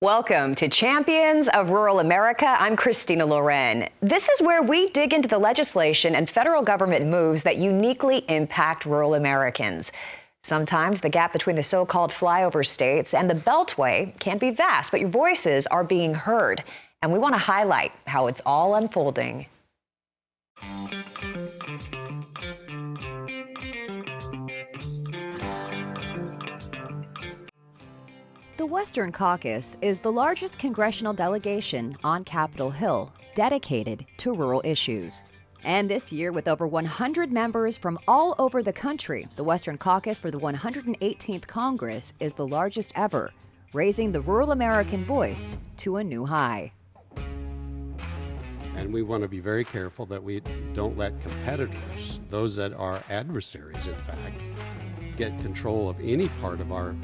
Welcome to Champions of Rural America. I'm Christina Loren. This is where we dig into the legislation and federal government moves that uniquely impact rural Americans. Sometimes the gap between the so-called flyover states and the Beltway can be vast, but your voices are being heard. And we want to highlight how it's all unfolding. The Western Caucus is the largest congressional delegation on Capitol Hill dedicated to rural issues. And this year, with over 100 members from all over the country, the Western Caucus for the 118th Congress is the largest ever, raising the rural American voice to a new high. And we want to be very careful that we don't let competitors, those that are adversaries, in fact, get control of any part of our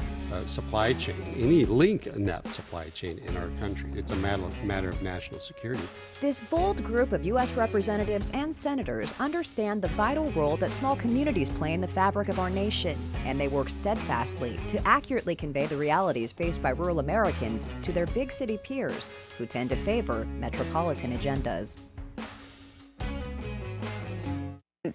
supply chain, any link in that supply chain in our country. It's a matter of national security. This bold group of U.S. representatives and senators understand the vital role that small communities play in the fabric of our nation, and they work steadfastly to accurately convey the realities faced by rural Americans to their big city peers, who tend to favor metropolitan agendas.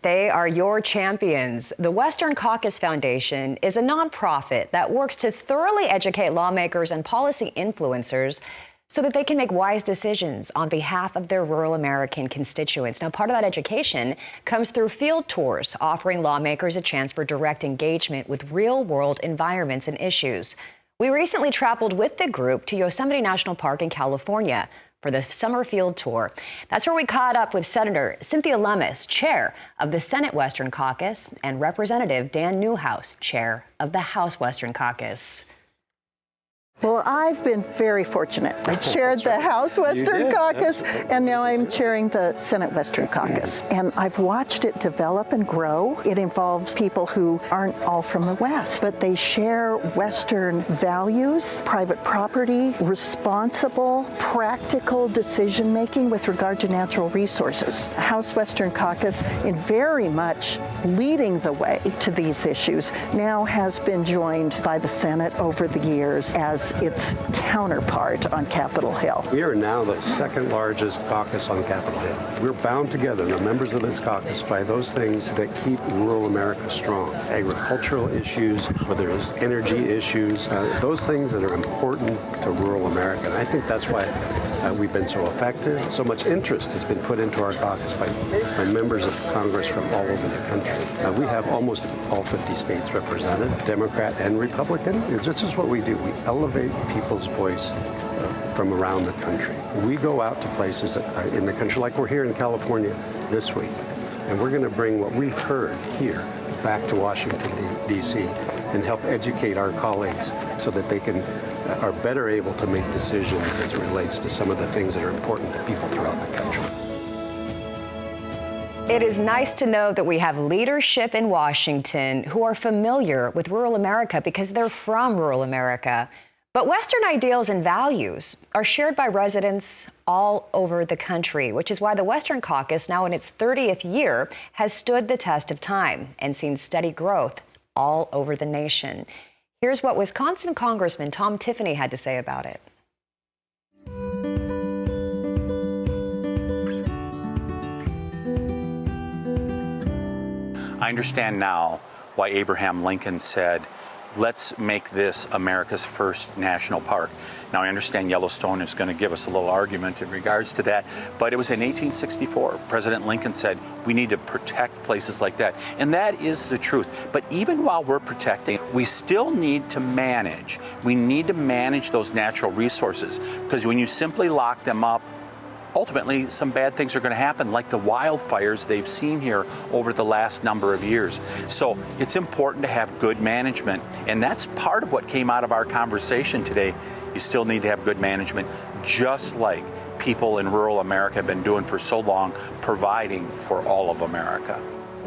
They are your champions. The Western Caucus Foundation is a nonprofit that works to thoroughly educate lawmakers and policy influencers so that they can make wise decisions on behalf of their rural American constituents. Now, part of that education comes through field tours, offering lawmakers a chance for direct engagement with real-world environments and issues. We recently traveled with the group to Yosemite National Park in California for the summer field tour. That's where we caught up with Senator Cynthia Lummis, chair of the Senate Western Caucus, and Representative Dan Newhouse, chair of the House Western Caucus. Well, I've been very fortunate. I chaired the House Western Caucus, and now I'm chairing the Senate Western Caucus. And I've watched it develop and grow. It involves people who aren't all from the West, but they share Western values, private property, responsible, practical decision-making with regard to natural resources. House Western Caucus, in very much leading the way to these issues, now has been joined by the Senate over the years as its counterpart on Capitol Hill. We are now the second largest caucus on Capitol Hill. We're bound together, the members of this caucus, by those things that keep rural America strong. Agricultural issues, whether it's energy issues, those things that are important to rural America. And I think that's why we've been so effective. So much interest has been put into our caucus by members of Congress from all over the country. We have almost all 50 states represented, Democrat and Republican. This is what we do. We elevate people's voice from around the country. We go out to places in the country, like we're here in California this week, and we're going to bring what we've heard here back to Washington, D.C., and help educate our colleagues so that they are better able to make decisions as it relates to some of the things that are important to people throughout the country. It is nice to know that we have leadership in Washington who are familiar with rural America because they're from rural America. But Western ideals and values are shared by residents all over the country, which is why the Western Caucus, now in its 30th year, has stood the test of time and seen steady growth all over the nation. Here's what Wisconsin Congressman Tom Tiffany had to say about it. I understand now why Abraham Lincoln said, let's make this America's first national park. Now, I understand Yellowstone is going to give us a little argument in regards to that, but it was in 1864. President Lincoln said, we need to protect places like that. And that is the truth. But even while we're protecting, we still need to manage. We need to manage those natural resources, because when you simply lock them up, ultimately, some bad things are going to happen, like the wildfires they've seen here over the last number of years. So it's important to have good management, and that's part of what came out of our conversation today. You still need to have good management, just like people in rural America have been doing for so long, providing for all of America.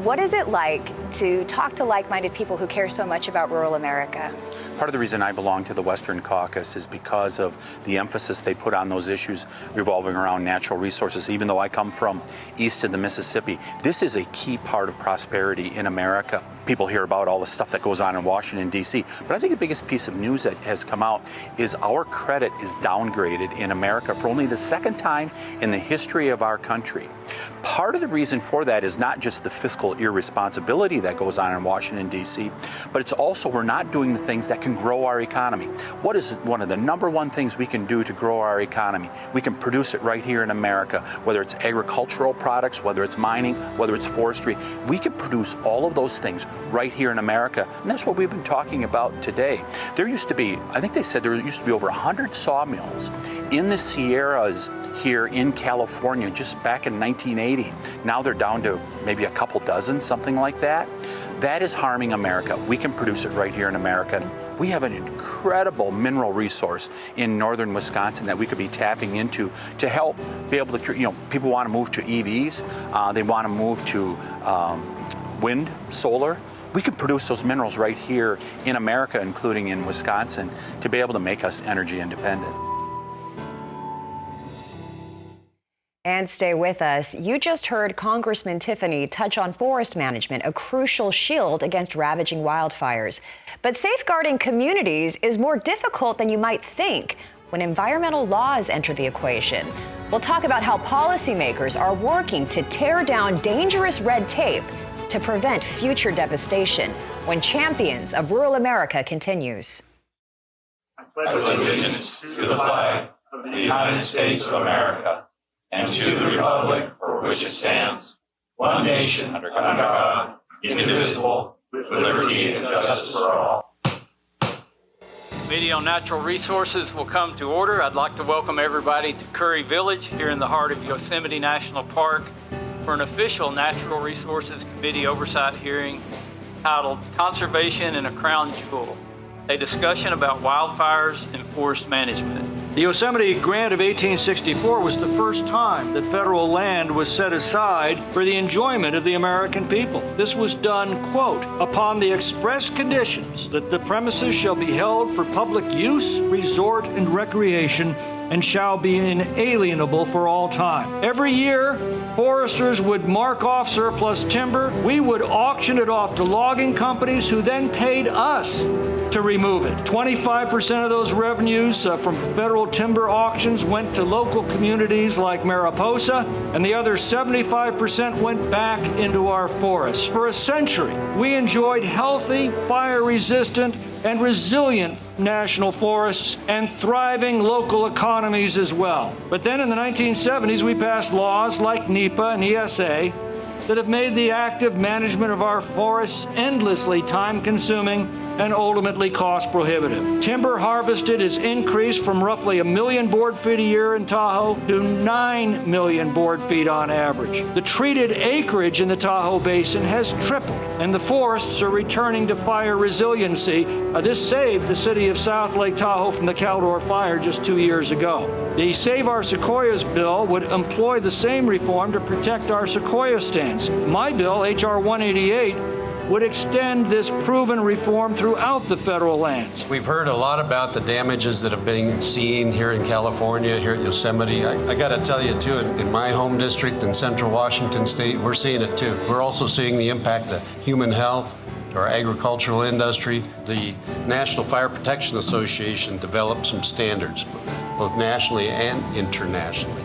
What is it like to talk to like-minded people who care so much about rural America? Part of the reason I belong to the Western Caucus is because of the emphasis they put on those issues revolving around natural resources. Even though I come from east of the Mississippi, this is a key part of prosperity in America. people hear about all the stuff that goes on in Washington, D.C. But I think the biggest piece of news that has come out is our credit is downgraded in America for only the second time in the history of our country. Part of the reason for that is not just the fiscal irresponsibility that goes on in Washington, D.C., but it's also we're not doing the things that can grow our economy. What is one of the number one things we can do to grow our economy? We can produce it right here in America, whether it's agricultural products, whether it's mining, whether it's forestry. We can produce all of those things right here in America, and that's what we've been talking about today. There used to be, I think they said there used to be over 100 sawmills in the Sierras here in California just back in 1980. Now they're down to maybe a couple dozen, something like that. That is harming America. We can produce it right here in America. We have an incredible mineral resource in northern Wisconsin that we could be tapping into to help be able to, people want to move to EVs, they want to move to wind, solar. We can produce those minerals right here in America, including in Wisconsin, to be able to make us energy independent. And stay with us. You just heard Congressman Tiffany touch on forest management, a crucial shield against ravaging wildfires. But safeguarding communities is more difficult than you might think when environmental laws enter the equation. We'll talk about how policymakers are working to tear down dangerous red tape to prevent future devastation when Champions of Rural America continues. I pledge allegiance to the flag of the United States of America and to the republic for which it stands, one nation under God, indivisible, with liberty and justice for all. Committee on Natural Resources will come to order. I'd like to welcome everybody to Curry Village here in the heart of Yosemite National Park for an official Natural Resources Committee oversight hearing titled Conservation and a Crown Jewel, a discussion about wildfires and forest management. The Yosemite Grant of 1864 was the first time that federal land was set aside for the enjoyment of the American people. This was done, quote, upon the express conditions that the premises shall be held for public use, resort, and recreation, and shall be inalienable for all time. Every year, foresters would mark off surplus timber. We would auction it off to logging companies who then paid us to remove it. 25% of those revenues from federal timber auctions went to local communities like Mariposa, and the other 75% went back into our forests. For a century, we enjoyed healthy, fire-resistant, and resilient national forests and thriving local economies as well. But then in the 1970s, we passed laws like NEPA and ESA that have made the active management of our forests endlessly time-consuming and ultimately cost-prohibitive. Timber harvested has increased from roughly 1 million board feet a year in Tahoe to 9 million board feet on average. The treated acreage in the Tahoe Basin has tripled, and the forests are returning to fire resiliency. This saved the city of South Lake Tahoe from the Caldor Fire just 2 years ago. The Save Our Sequoias bill would employ the same reform to protect our sequoia stands. My bill, H.R. 188, would extend this proven reform throughout the federal lands. We've heard a lot about the damages that have been seen here in California, here at Yosemite. I got to tell you, too, in my home district in central Washington state, we're seeing it, too. We're also seeing the impact of human health, to our agricultural industry. The National Fire Protection Association developed some standards, both nationally and internationally.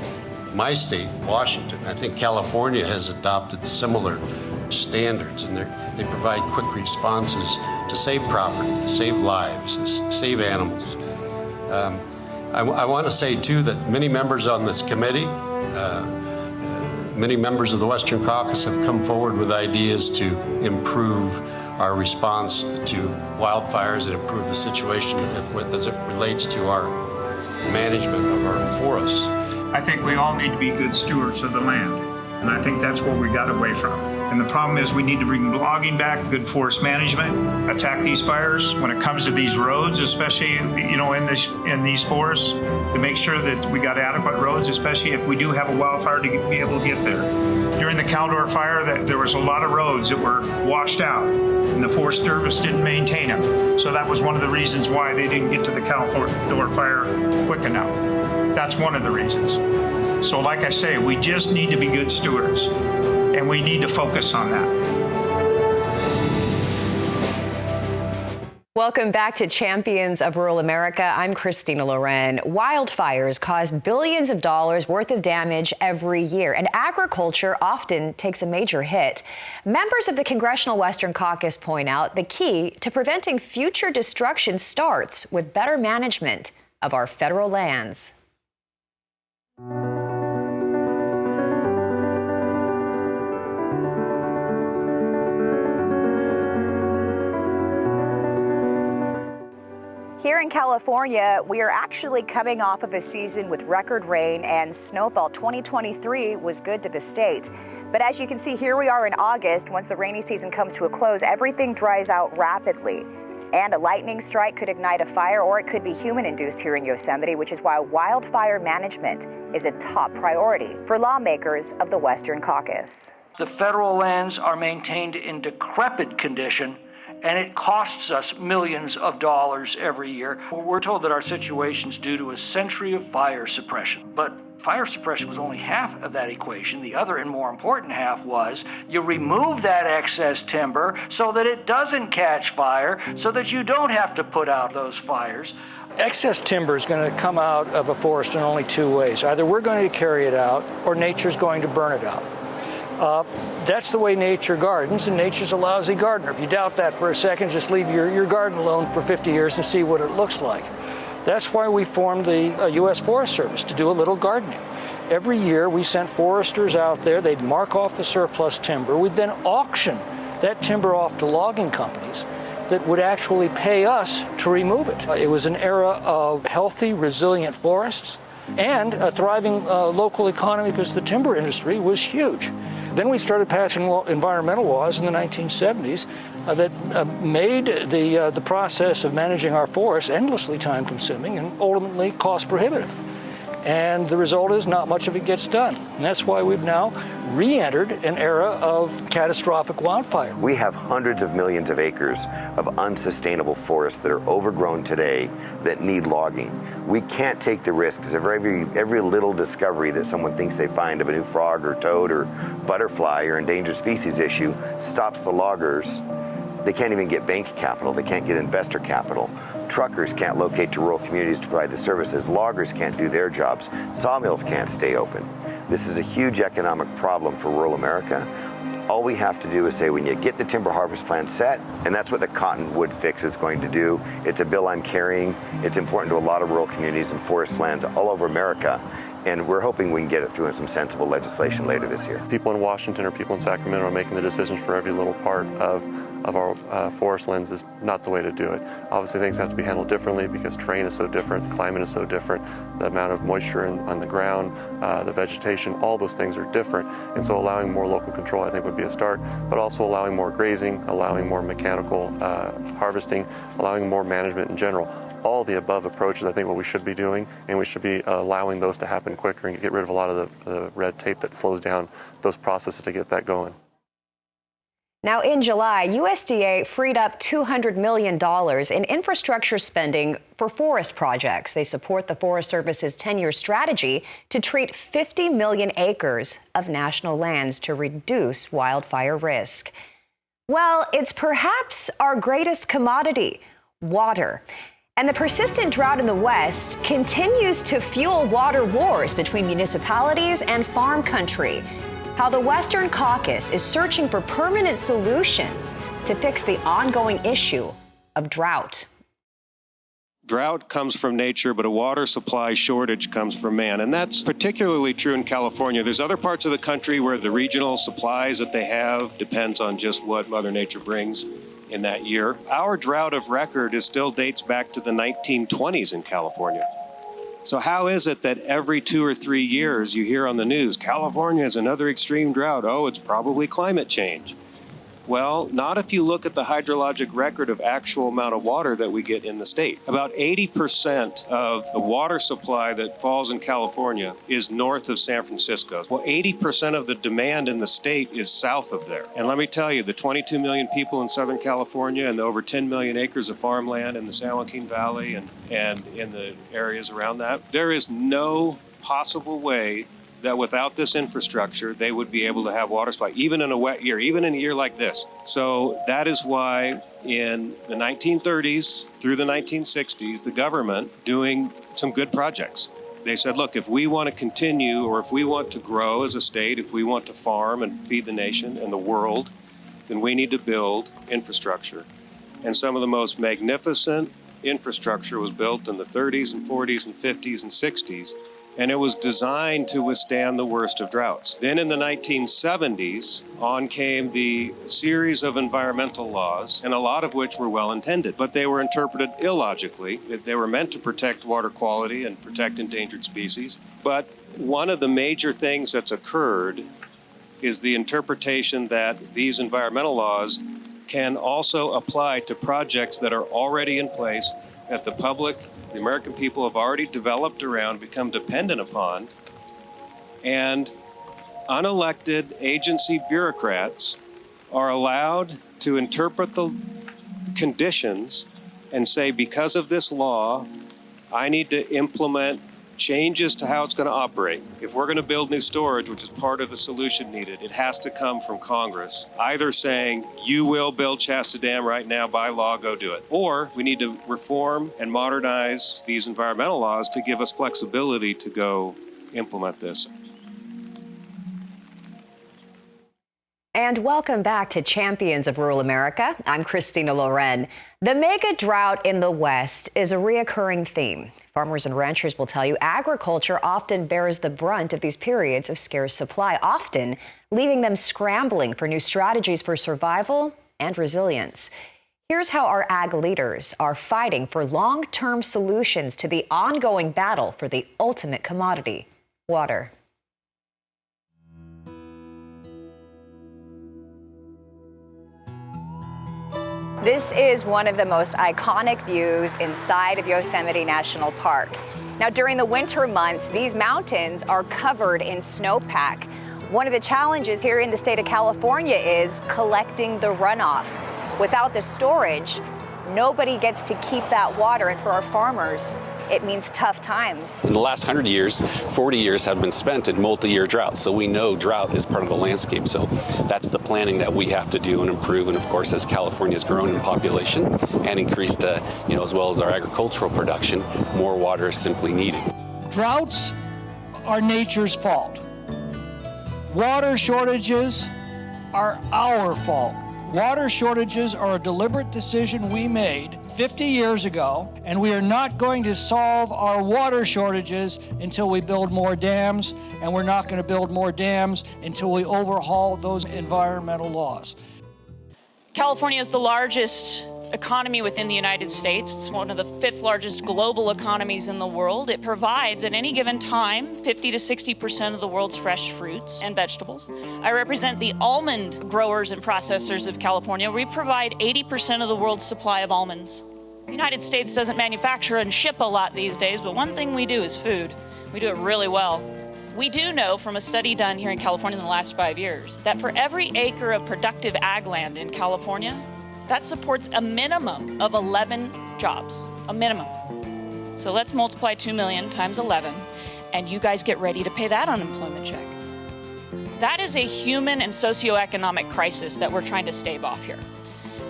My state, Washington, I think California has adopted similar standards, and they provide quick responses to save property, to save lives, to save animals. I want to say, too, that many members on this committee, many members of the Western Caucus have come forward with ideas to improve our response to wildfires and improve the situation as it relates to our management of our forests. I think we all need to be good stewards of the land, and I think that's where we got away from. And the problem is we need to bring logging back, good forest management, attack these fires when it comes to these roads, especially in these forests, to make sure that we got adequate roads, especially if we do have a wildfire to be able to get there. During the Caldor Fire, there was a lot of roads that were washed out, and the Forest Service didn't maintain them. So that was one of the reasons why they didn't get to the Caldor Fire quick enough. That's one of the reasons. So like I say, we just need to be good stewards, and we need to focus on that. Welcome back to Champions of Rural America. I'm Christina Loren. Wildfires cause billions of dollars worth of damage every year, and agriculture often takes a major hit. Members of the Congressional Western Caucus point out the key to preventing future destruction starts with better management of our federal lands. Here in California, we are actually coming off of a season with record rain and snowfall. 2023 was good to the state. But as you can see, here we are in August. Once the rainy season comes to a close, everything dries out rapidly. And a lightning strike could ignite a fire, or it could be human-induced here in Yosemite, which is why wildfire management is a top priority for lawmakers of the Western Caucus. The federal lands are maintained in decrepit condition, and it costs us millions of dollars every year. We're told that our situation's due to a century of fire suppression, but fire suppression was only half of that equation. The other and more important half was you remove that excess timber so that it doesn't catch fire, so that you don't have to put out those fires. Excess timber is going to come out of a forest in only two ways. Either we're going to carry it out, or nature's going to burn it out. That's the way nature gardens, and nature's a lousy gardener. If you doubt that for a second, just leave your garden alone for 50 years and see what it looks like. That's why we formed the U.S. Forest Service, to do a little gardening. Every year we sent foresters out there. They'd mark off the surplus timber. We'd then auction that timber off to logging companies that would actually pay us to remove it. It was an era of healthy, resilient forests and a thriving local economy, because the timber industry was huge. Then we started passing environmental laws in the 1970s that made the process of managing our forests endlessly time-consuming and ultimately cost-prohibitive. And the result is not much of it gets done. And that's why we've now re-entered an era of catastrophic wildfire. We have hundreds of millions of acres of unsustainable forests that are overgrown today that need logging. We can't take the risks of every little discovery that someone thinks they find of a new frog or toad or butterfly or endangered species issue stops the loggers. They can't even get bank capital. They can't get investor capital. Truckers can't locate to rural communities to provide the services. Loggers can't do their jobs. Sawmills can't stay open. This is a huge economic problem for rural America. All we have to do is say, when you get the timber harvest plan set, and that's what the Cottonwood Fix is going to do. It's a bill I'm carrying. It's important to a lot of rural communities and forest lands all over America. And we're hoping we can get it through in some sensible legislation later this year. People in Washington or people in Sacramento are making the decisions for every little part of our forest lands is not the way to do it. Obviously, things have to be handled differently because terrain is so different, climate is so different, the amount of moisture on the ground, the vegetation, all those things are different. And so allowing more local control, I think, would be a start, but also allowing more grazing, allowing more mechanical harvesting, allowing more management in general. All the above approaches, I think, what we should be doing, and we should be allowing those to happen quicker and get rid of a lot of the red tape that slows down those processes to get that going. Now, in July, USDA freed up $200 million in infrastructure spending for forest projects. They support the Forest Service's 10-year strategy to treat 50 million acres of national lands to reduce wildfire risk. Well, it's perhaps our greatest commodity, water. And the persistent drought in the West continues to fuel water wars between municipalities and farm country. How the Western Caucus is searching for permanent solutions to fix the ongoing issue of drought. Drought comes from nature, but a water supply shortage comes from man. And that's particularly true in California. There's other parts of the country where the regional supplies that they have depends on just what Mother Nature brings in that year. Our drought of record still dates back to the 1920s in California. So how is it that every 2 or 3 years you hear on the news, California has another extreme drought? Oh, it's probably climate change. Well, not if you look at the hydrologic record of actual amount of water that we get in the state. About 80% of the water supply that falls in California is north of San Francisco. Well, 80% of the demand in the state is south of there. And let me tell you, the 22 million people in Southern California and the over 10 million acres of farmland in the San Joaquin Valley and in the areas around that, there is no possible way that without this infrastructure, they would be able to have water supply, even in a wet year, even in a year like this. So that is why in the 1930s through the 1960s, the government doing some good projects. They said, look, if we want to continue, or if we want to grow as a state, if we want to farm and feed the nation and the world, then we need to build infrastructure. And some of the most magnificent infrastructure was built in the 30s and 40s and 50s and 60s, and it was designed to withstand the worst of droughts. Then in the 1970s, on came the series of environmental laws, and a lot of which were well-intended, but they were interpreted illogically. They were meant to protect water quality and protect endangered species. But one of the major things that's occurred is the interpretation that these environmental laws can also apply to projects that are already in place, that the public, the American people have already developed around, become dependent upon, and unelected agency bureaucrats are allowed to interpret the conditions and say, because of this law, I need to implement changes to how it's going to operate. If we're going to build new storage, which is part of the solution needed, it has to come from Congress, either saying, you will build Shasta Dam right now by law, go do it. Or we need to reform and modernize these environmental laws to give us flexibility to go implement this. And welcome back to Champions of Rural America. I'm Christina Loren. The mega drought in the West is a reoccurring theme. Farmers and ranchers will tell you agriculture often bears the brunt of these periods of scarce supply, often leaving them scrambling for new strategies for survival and resilience. Here's how our ag leaders are fighting for long-term solutions to the ongoing battle for the ultimate commodity, water. This is one of the most iconic views inside of Yosemite National Park. Now, during the winter months, these mountains are covered in snowpack. One of the challenges here in the state of California is collecting the runoff. Without the storage, nobody gets to keep that water, and for our farmers, it means tough times. In the last 100 years, 40 years have been spent in multi-year drought. So we know drought is part of the landscape. So that's the planning that we have to do and improve. And of course, as California has grown in population and increased, as well as our agricultural production, more water is simply needed. Droughts are nature's fault. Water shortages are our fault. Water shortages are a deliberate decision we made 50 years ago, and we are not going to solve our water shortages until we build more dams, and we're not going to build more dams until we overhaul those environmental laws. California is the largest economy within the United States. It's one of the 5th largest global economies in the world. It provides at any given time 50 to 60% of the world's fresh fruits and vegetables. I represent the almond growers and processors of California. We provide 80% of the world's supply of almonds. The United States doesn't manufacture and ship a lot these days, but one thing we do is food. We do it really well. We do know from a study done here in California in the last 5 years that for every acre of productive ag land in California, that supports a minimum of 11 jobs, a minimum. So let's multiply 2 million times 11, and you guys get ready to pay that unemployment check. That is a human and socioeconomic crisis that we're trying to stave off here.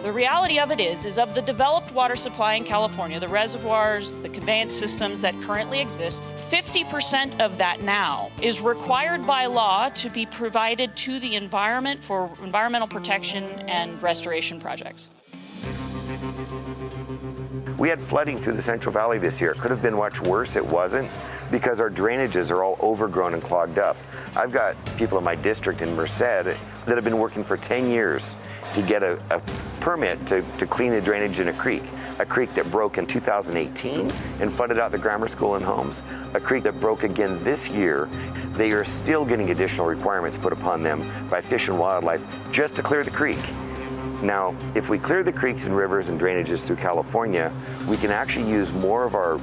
The reality of it is of the developed water supply in California, the reservoirs, the conveyance systems that currently exist, 50% of that now is required by law to be provided to the environment for environmental protection and restoration projects. We had flooding through the Central Valley this year. It could have been much worse. It wasn't, because our drainages are all overgrown and clogged up. I've got people in my district in Merced that have been working for 10 years to get a permit to clean the drainage in a creek that broke in 2018 and flooded out the grammar school and homes, a creek that broke again this year. They are still getting additional requirements put upon them by Fish and Wildlife just to clear the creek. Now, if we clear the creeks and rivers and drainages through California, we can actually use more of our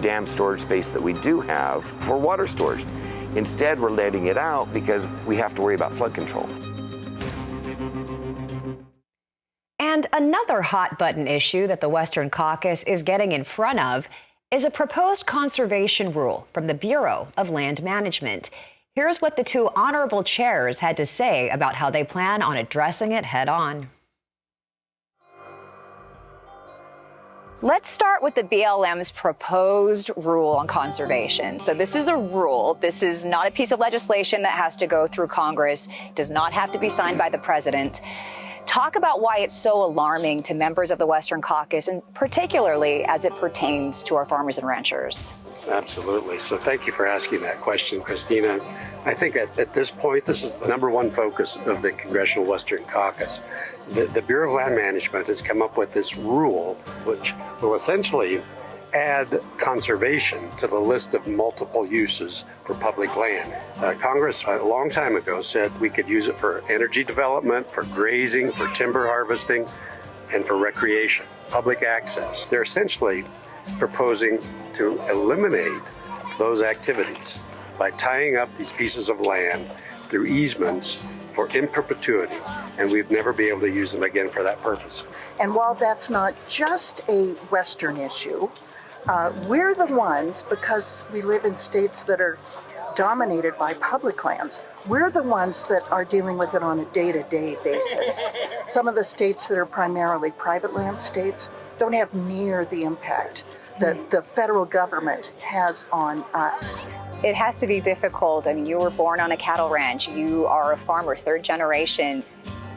dam storage space that we do have for water storage. Instead, we're letting it out because we have to worry about flood control. And another hot-button issue that the Western Caucus is getting in front of is a proposed conservation rule from the Bureau of Land Management. Here's what the two honorable chairs had to say about how they plan on addressing it head on. Let's start with the BLM's proposed rule on conservation. So this is a rule. This is not a piece of legislation that has to go through Congress, does not have to be signed by the president. Talk about why it's so alarming to members of the Western Caucus, and particularly as it pertains to our farmers and ranchers. Absolutely. So thank you for asking that question, Christina. I think at this point, this is the number one focus of the Congressional Western Caucus. The Bureau of Land Management has come up with this rule, which will essentially add conservation to the list of multiple uses for public land. Congress, a long time ago, said we could use it for energy development, for grazing, for timber harvesting, and for recreation, public access. They're essentially proposing to eliminate those activities by tying up these pieces of land through easements for in perpetuity, and we'd never be able to use them again for that purpose. And while that's not just a Western issue, we're the ones, because we live in states that are dominated by public lands, we're the ones that are dealing with it on a day-to-day basis. Some of the states that are primarily private land states don't have near the impact that the federal government has on us. It has to be difficult. I mean, you were born on a cattle ranch. You are a farmer, third generation.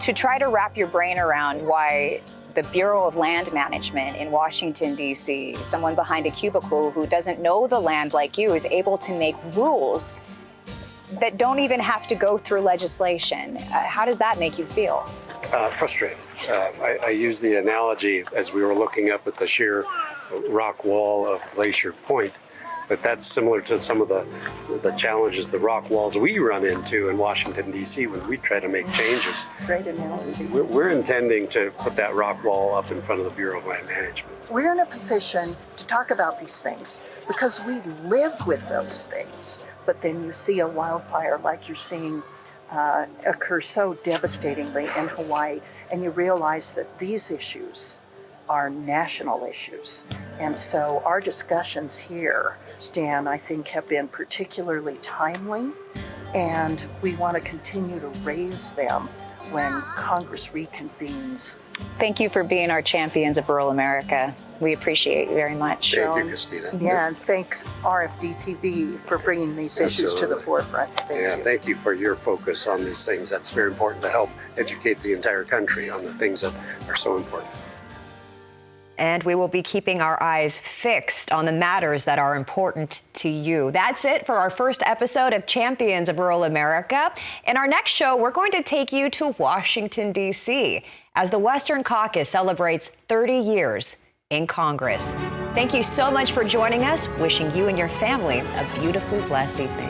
To try to wrap your brain around why the Bureau of Land Management in Washington, D.C., someone behind a cubicle who doesn't know the land like you, is able to make rules that don't even have to go through legislation. How does that make you feel? Frustrated. I use the analogy as we were looking up at the sheer rock wall of Glacier Point, but that's similar to some of the challenges, the rock walls we run into in Washington, D.C. when we try to make changes. Great analogy. We're intending to put that rock wall up in front of the Bureau of Land Management. We're in a position to talk about these things because we live with those things. But then you see a wildfire like you're seeing occur so devastatingly in Hawaii, and you realize that these issues are national issues. And so our discussions here, Dan, I think have been particularly timely, and we want to continue to raise them when Congress reconvenes. Thank you for being our champions of rural America. We appreciate you very much. Thank you, Christina. Yeah, and thanks RFD-TV for bringing these issues to the forefront. Thank you for your focus on these things. That's very important to help educate the entire country on the things that are so important. And we will be keeping our eyes fixed on the matters that are important to you. That's it for our first episode of Champions of Rural America. In our next show, we're going to take you to Washington, D.C. as the Western Caucus celebrates 30 years in Congress. Thank you so much for joining us. Wishing you and your family a beautifully blessed evening.